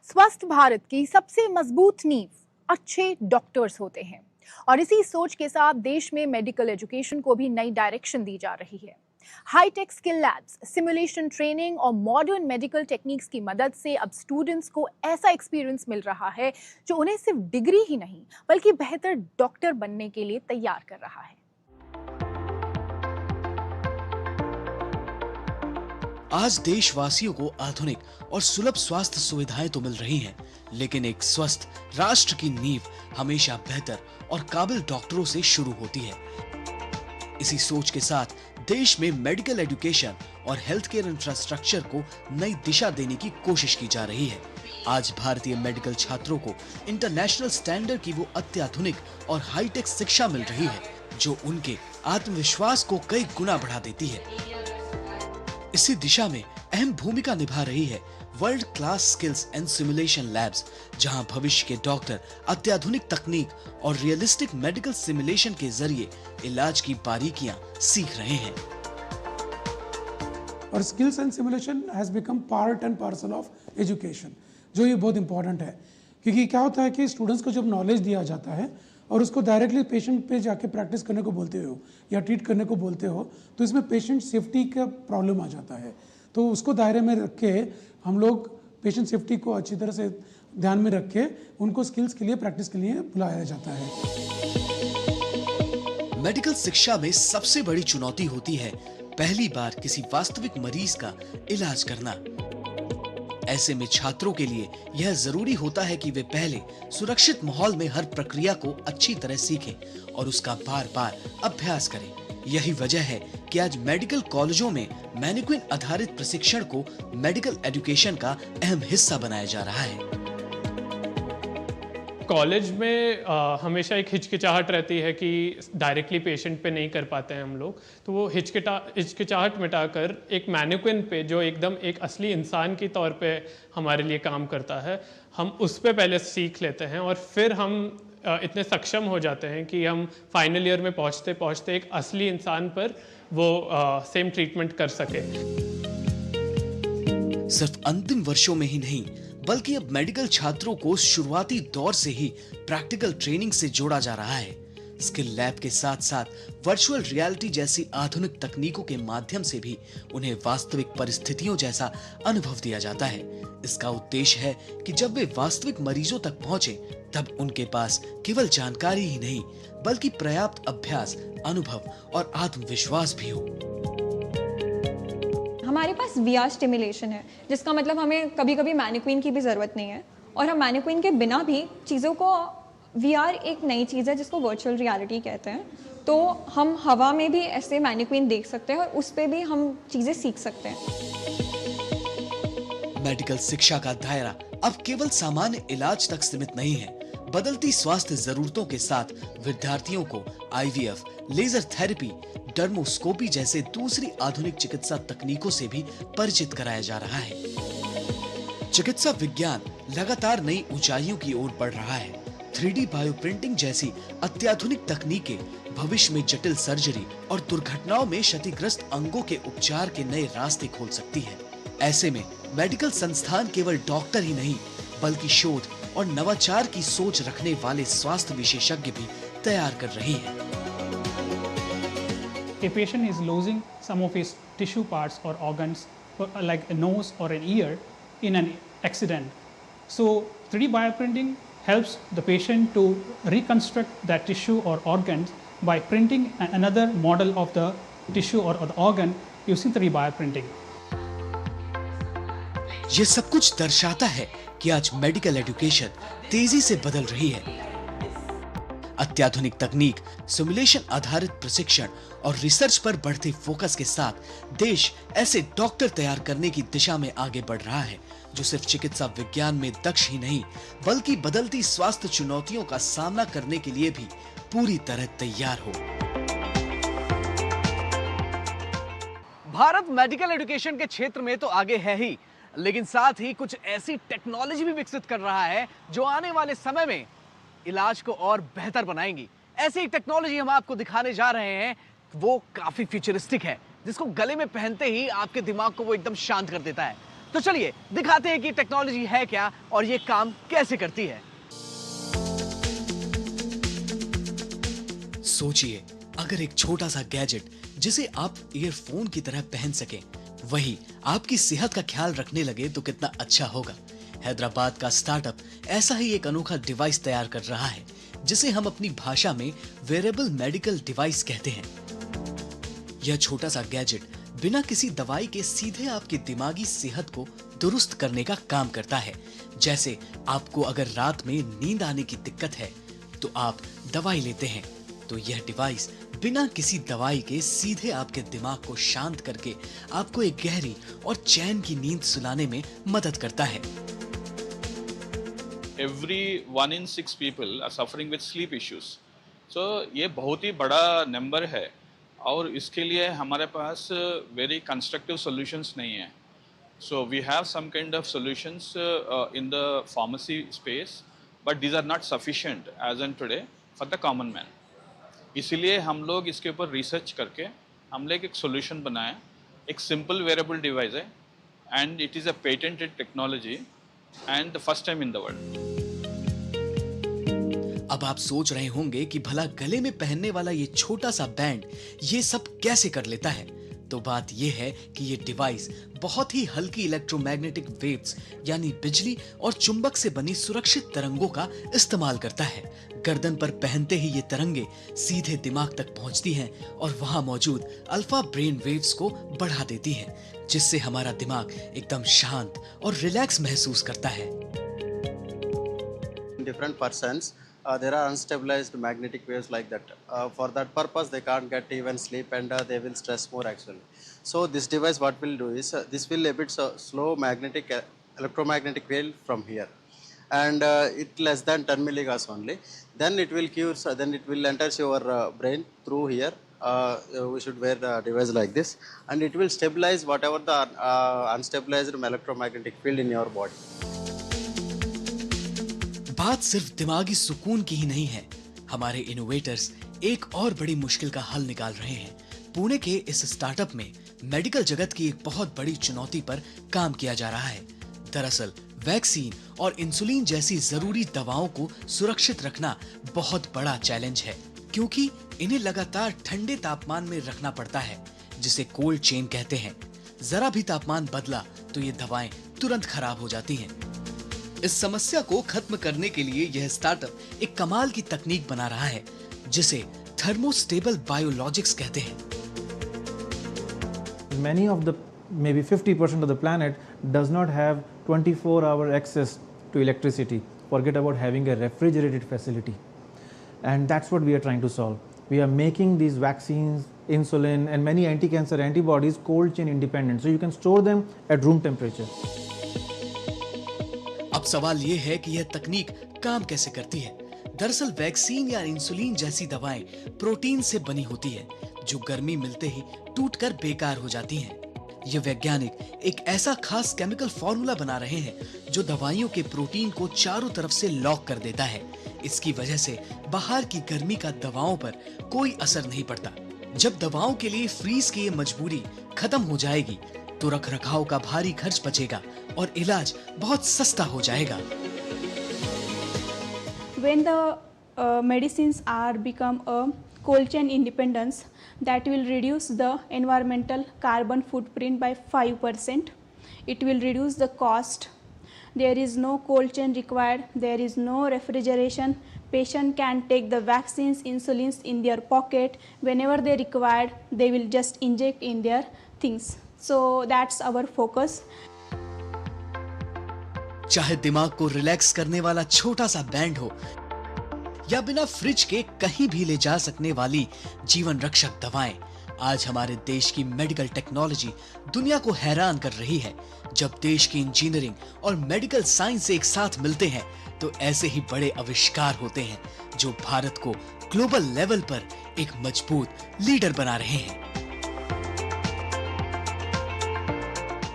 स्वस्थ भारत की सबसे मजबूत नींव अच्छे डॉक्टर्स होते हैं और इसी सोच के साथ देश में मेडिकल एजुकेशन को भी नई डायरेक्शन दी जा रही है। High tech skill labs, simulation training और मॉडर्न मेडिकल टेक्निक्स की मदद से अब स्टूडेंट्स को ऐसा एक्सपीरियंस मिल रहा है जो उन्हें सिर्फ डिग्री ही नहीं बल्कि बेहतर डॉक्टर बनने के लिए तैयार कर रहा है। आज देशवासियों को आधुनिक और सुलभ स्वास्थ्य सुविधाएं तो मिल रही हैं, लेकिन एक स्वस्थ राष्ट्र की नींव हमेशा बेहतर और काबिल डॉक्टरों से शुरू होती है। इसी सोच के साथ देश में मेडिकल एजुकेशन और हेल्थ केयर इंफ्रास्ट्रक्चर को नई दिशा देने की कोशिश की जा रही है। आज भारतीय मेडिकल छात्रों को इंटरनेशनल स्टैंडर्ड की वो अत्याधुनिक और हाईटेक शिक्षा मिल रही है जो उनके आत्मविश्वास को कई गुना बढ़ा देती है। इसी दिशा में अहम भूमिका निभा रही है world class skills and simulation labs, जहां भविष्य के डॉक्टर अत्याधुनिक तकनीक और रियलिस्टिक मेडिकल सिमुलेशन के जरिए इलाज की बारीकियां सीख रहे हैं। और skills and simulation has become part and parcel of education, जो ये बहुत इंपॉर्टेंट है, क्योंकि क्या होता है कि स्टूडेंट्स को जब नॉलेज दिया जाता है और उसको डायरेक्टली पेशेंट पे जाके प्रैक्टिस करने को बोलते हो या ट्रीट करने को बोलते हो, तो इसमें पेशेंट सेफ्टी का प्रॉब्लम आ जाता है। तो उसको दायरे में रख के हम लोग पेशेंट सेफ्टी को अच्छी तरह से ध्यान में रख के उनको स्किल्स के लिए प्रैक्टिस के लिए बुलाया जाता है। मेडिकल शिक्षा में सबसे बड़ी चुनौती होती है पहली बार किसी वास्तविक मरीज का इलाज करना। ऐसे में छात्रों के लिए यह जरूरी होता है कि वे पहले सुरक्षित माहौल में हर प्रक्रिया को अच्छी तरह सीखें और उसका बार बार अभ्यास करें। यही वजह है कि आज मेडिकल कॉलेजों में मैनिक्विन आधारित प्रशिक्षण को मेडिकल एजुकेशन का अहम हिस्सा बनाया जा रहा है। कॉलेज में हमेशा एक हिचकिचाहट रहती है कि डायरेक्टली पेशेंट पे नहीं कर पाते हैं हम लोग, तो वो हिचकिचाहट मिटाकर एक मैनिक्विन पे जो एकदम एक असली इंसान की तौर पे हमारे लिए काम करता है, हम उस पे पहले सीख लेते हैं और फिर हम इतने सक्षम हो जाते हैं कि हम फाइनल ईयर में पहुंचते पहुंचते एक असली इंसान पर वो सेम ट्रीटमेंट कर सके। सिर्फ अंतिम वर्षों में ही नहीं बल्कि अब मेडिकल छात्रों को शुरुआती दौर से ही प्रैक्टिकल ट्रेनिंग से जोड़ा जा रहा है। स्किल लैब के साथ साथ वर्चुअल रियलिटी जैसी आधुनिक तकनीकों के माध्यम से भी उन्हें वास्तविक परिस्थितियों जैसा अनुभव दिया जाता है। इसका उद्देश्य है कि जब वे वास्तविक मरीजों तक पहुंचे तब उनके पास केवल जानकारी ही नहीं बल्कि पर्याप्त अभ्यास, अनुभव और आत्मविश्वास भी हो। हमारे पास VR स्टिमुलेशन है, जिसका मतलब हमें कभी कभी मैनिक्विन की भी ज़रूरत नहीं है, और हम मैनिक्विन के बिना भी चीज़ों को, VR एक नई चीज़ है जिसको वर्चुअल रियलिटी कहते हैं, तो हम हवा में भी ऐसे मैनिक्विन देख सकते हैं और उस पर भी हम चीज़ें सीख सकते हैं। मेडिकल शिक्षा का दायरा अब केवल सामान्य इलाज तक सीमित नहीं है। बदलती स्वास्थ्य जरूरतों के साथ विद्यार्थियों को IVF, लेजर थेरेपी, डर्मोस्कोपी जैसे दूसरी आधुनिक चिकित्सा तकनीकों से भी परिचित कराया जा रहा है। चिकित्सा विज्ञान लगातार नई ऊंचाइयों की ओर बढ़ रहा है। 3D बायोप्रिंटिंग जैसी अत्याधुनिक तकनीकें भविष्य में जटिल सर्जरी और दुर्घटनाओं में क्षतिग्रस्त अंगों के उपचार के नए रास्ते खोल सकती है। ऐसे में मेडिकल संस्थान केवल डॉक्टर ही नहीं बल्कि शोध और नवाचार की सोच रखने वाले स्वास्थ्य विशेषज्ञ भी तैयार कर रही है। A patient is losing some of his tissue parts or organs, like a nose or an ear, in an accident. So 3D bioprinting helps the patient to reconstruct that tissue or organs by printing another model of the tissue or the organ using 3D bioprinting. ये सब कुछ दर्शाता है कि आज medical education तेजी से बदल रही है। अत्याधुनिक तकनीक, सिमुलेशन आधारित प्रशिक्षण और रिसर्च पर बढ़ते फोकस के साथ देश ऐसे डॉक्टर तैयार करने की दिशा में आगे बढ़ रहा है जो सिर्फ चिकित्सा विज्ञान में दक्ष ही नहीं बल्कि बदलती स्वास्थ्य चुनौतियों का सामना करने के लिए भी पूरी तरह तैयार हो। भारत मेडिकल एजुकेशन के क्षेत्र में तो आगे है ही, लेकिन साथ ही कुछ ऐसी टेक्नोलॉजी भी विकसित कर रहा है जो आने वाले समय में इलाज को और बेहतर बनाएंगी। ऐसी एक टेक्नोलॉजी हम आपको दिखाने जा रहे हैं, वो काफी फ्यूचरिस्टिक है, जिसको गले में पहनते ही आपके दिमाग को वो एकदम शांत कर देता है। तो चलिए दिखाते हैं कि टेक्नोलॉजी है क्या और ये काम कैसे करती है। सोचिए, अगर एक छोटा सा गैजेट जिसे आप ईयरफोन की तरह पहन सकें, वही आपकी सेहत का ख्याल रखने लगे तो कितना अच्छा होगा। हैदराबाद का स्टार्टअप ऐसा ही एक अनोखा डिवाइस तैयार कर रहा है, जिसे हम अपनी भाषा में वेरेबल मेडिकल डिवाइस कहते हैं। यह छोटा सा गैजेट बिना किसी दवाई के सीधे आपकी दिमागी सेहत को दुरुस्त करने का काम करता है। जैसे आपको अगर रात में नींद आने की दिक्कत है तो आप दवाई लेते हैं, तो यह डिवाइस बिना किसी दवाई के सीधे आपके दिमाग को शांत करके आपको एक गहरी और चैन की नींद सुलाने में मदद करता है। Every 1 in 6 people are suffering with sleep issues. So ये बहुत ही बड़ा नंबर है और इसके लिए हमारे पास very constructive solutions नहीं है. So we have some kind of solutions in the pharmacy space, but these are not sufficient as in today for the common man. इसीलिए हम लोग इसके ऊपर रिसर्च करके हम लोग एक सोल्यूशन बनाए। एक सिंपल वेरेबल डिवाइस है and it is a patented technology and the first time in the world. अब आप सोच रहे होंगे कि भला गले में पहनने वाला ये छोटा सा बैंड ये सब कैसे कर लेता है। तो बात यह है कि ये डिवाइस बहुत ही हल्की इलेक्ट्रोमैग्नेटिक वेव्स यानी बिजली और चुंबक से बनी सुरक्षित तरंगों का इस्तेमाल करता है। गर्दन पर पहनते ही ये तरंगे सीधे दिमाग तक पहुंचती हैं और वहां मौजूद अल्फा ब्रेन वेव्स को बढ़ा देती हैं, जिससे हमारा दिमाग एकदम शांत और रिलैक्स महसूस करता है। Different persons, there are unstabilized magnetic waves like that. For that purpose, they can't get even sleep and they will stress more actually. So this device, what will do is this will emit slow electromagnetic wave from here, and it less than 10 milligas only. Then it will then it will enter your brain through here. We should wear the device like this, and it will stabilize whatever the unstabilized electromagnetic field in your body. बात सिर्फ दिमागी सुकून की ही नहीं है। हमारे innovators एक और बड़ी मुश्किल का हल निकाल रहे हैं। पुणे के इस स्टार्टअप में मेडिकल जगत की एक बहुत बड़ी चुनौती पर काम किया जा रहा है। दरअसल वैक्सीन और इंसुलिन जैसी जरूरी दवाओं को सुरक्षित रखना बहुत बड़ा चैलेंज है, क्योंकि इन्हें लगातार ठंडे तापमान में रखना पड़ता है, जिसे कोल्ड चेन कहते हैं। जरा भी तापमान बदला तो ये दवाएं तुरंत खराब हो जाती हैं। इस समस्या को खत्म करने के लिए यह स्टार्टअप एक कमाल की तकनीक बना रहा है, जिसे थर्मोस्टेबल बायोलॉजिक्स कहते हैं। Many of the, maybe 50% of the planet does not have 24-hour access to electricity. Forget about having a refrigerated facility. And that's what we are trying to solve. We are making these vaccines, insulin, and many anti-cancer antibodies cold chain independent. So you can store them at room temperature. अब सवाल ये है कि यह तकनीक काम कैसे करती है। दरअसल वैक्सीन या इंसुलिन जैसी दवाएं प्रोटीन से बनी होती है, जो गर्मी मिलते ही टूटकर बेकार हो जाती हैं। ये वैज्ञानिक एक ऐसा खास केमिकल फॉर्मूला बना रहे हैं जो दवाइयों के प्रोटीन को चारों तरफ से लॉक कर देता है। इसकी वजह से बाहर की गर्मी का दवाओं पर कोई असर नहीं पड़ता। जब दवाओं के लिए फ्रीज की ये मजबूरी खत्म हो जाएगी तो रखरखाव का भारी खर्च बचेगा और इलाज बहुत सस्ता हो जाएगा। When the medicines are become a cold chain independence, that will reduce the environmental carbon footprint by 5%. It will reduce the cost. There is no cold chain required. There is no refrigeration. Patient can take the vaccines, insulins in their pocket whenever they required. They will just inject in their things. So that's our focus. चाहे दिमाग को relax करने वाला छोटा सा band हो या बिना फ्रिज के कहीं भी ले जा सकने वाली जीवन रक्षक दवाएं, आज हमारे देश की मेडिकल टेक्नोलॉजी दुनिया को हैरान कर रही है। जब देश की इंजीनियरिंग और मेडिकल साइंस एक साथ मिलते हैं तो ऐसे ही बड़े आविष्कार होते हैं जो भारत को ग्लोबल लेवल पर एक मजबूत लीडर बना रहे हैं।